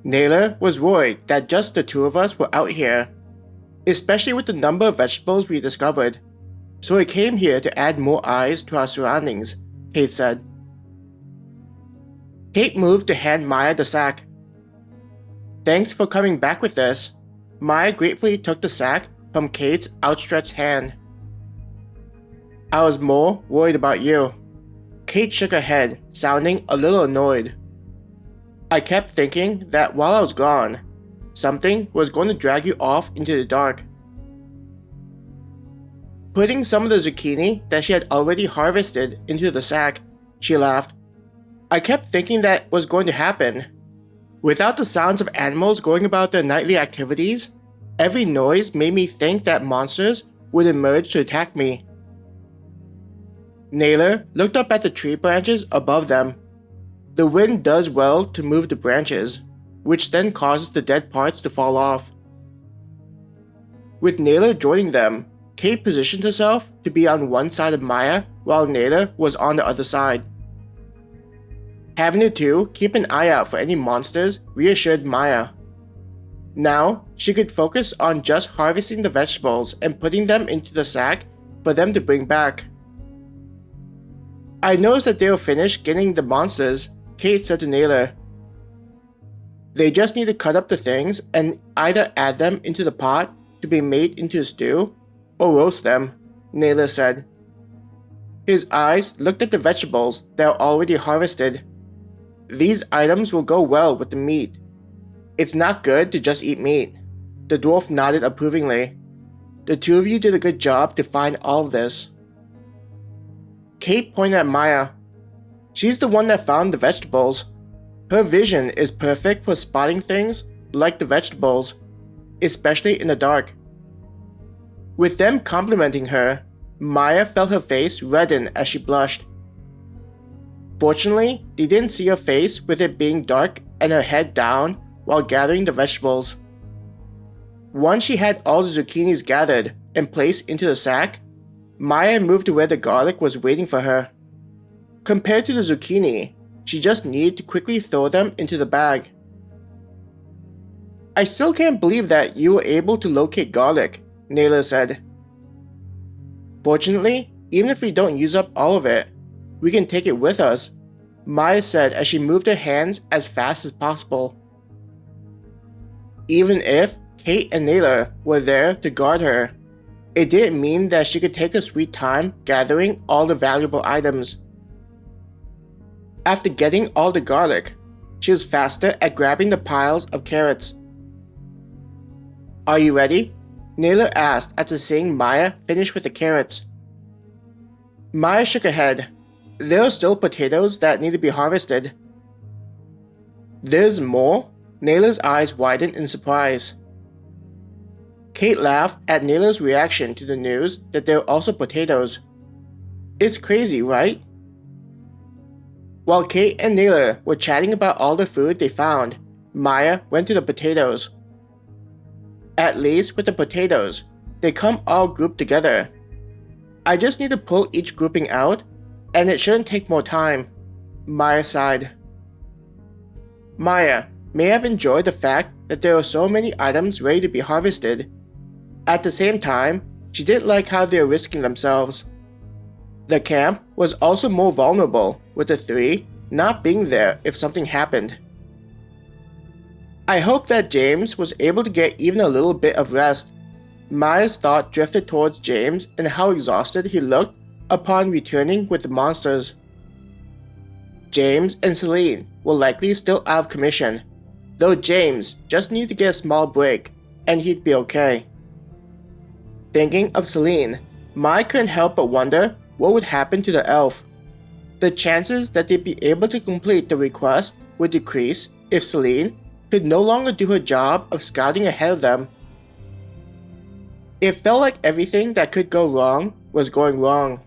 Naylor was worried that just the two of us were out here, especially with the number of vegetables we discovered. So we came here to add more eyes to our surroundings, Kate said. Kate moved to hand Maya the sack. Thanks for coming back with this. Maya gratefully took the sack from Kate's outstretched hand. I was more worried about you. Kate shook her head, sounding a little annoyed. I kept thinking that while I was gone, something was going to drag you off into the dark. Putting some of the zucchini that she had already harvested into the sack, she laughed. I kept thinking that was going to happen. Without the sounds of animals going about their nightly activities, every noise made me think that monsters would emerge to attack me. Naylor looked up at the tree branches above them. The wind does well to move the branches, which then causes the dead parts to fall off. With Naylor joining them, Kate positioned herself to be on one side of Maya while Naylor was on the other side. Having the two keep an eye out for any monsters reassured Maya. Now, she could focus on just harvesting the vegetables and putting them into the sack for them to bring back. I noticed that they were finished getting the monsters, Kate said to Naylor. They just need to cut up the things and either add them into the pot to be made into a stew or roast them, Naylor said. His eyes looked at the vegetables that were already harvested. These items will go well with the meat. It's not good to just eat meat. The dwarf nodded approvingly. The two of you did a good job to find all of this. Kate pointed at Maya. She's the one that found the vegetables. Her vision is perfect for spotting things like the vegetables, especially in the dark. With them complimenting her, Maya felt her face redden as she blushed. Fortunately, they didn't see her face with it being dark and her head down while gathering the vegetables. Once she had all the zucchinis gathered and placed into the sack, Maya moved to where the garlic was waiting for her. Compared to the zucchini, she just needed to quickly throw them into the bag. I still can't believe that you were able to locate garlic, Naylor said. Fortunately, even if we don't use up all of it, we can take it with us, Maya said as she moved her hands as fast as possible. Even if Kate and Naylor were there to guard her, it didn't mean that she could take her sweet time gathering all the valuable items. After getting all the garlic, she was faster at grabbing the piles of carrots. Are you ready? Naylor asked after seeing Maya finish with the carrots. Maya shook her head. There are still potatoes that need to be harvested. There's more? Naylor's eyes widened in surprise. Kate laughed at Naylor's reaction to the news that there were also potatoes. It's crazy, right? While Kate and Naylor were chatting about all the food they found, Maya went to the potatoes. At least with the potatoes, they come all grouped together. I just need to pull each grouping out, and it shouldn't take more time, Maya sighed. Maya may have enjoyed the fact that there were so many items ready to be harvested. At the same time, she didn't like how they were risking themselves. The camp was also more vulnerable, with the three not being there if something happened. I hope that James was able to get even a little bit of rest. Maya's thought drifted towards James and how exhausted he looked upon returning with the monsters. James and Celine were likely still out of commission, though James just needed to get a small break, and he'd be okay. Thinking of Celine, Maya couldn't help but wonder what would happen to the elf. The chances that they'd be able to complete the request would decrease if Celine could no longer do her job of scouting ahead of them. It felt like everything that could go wrong was going wrong.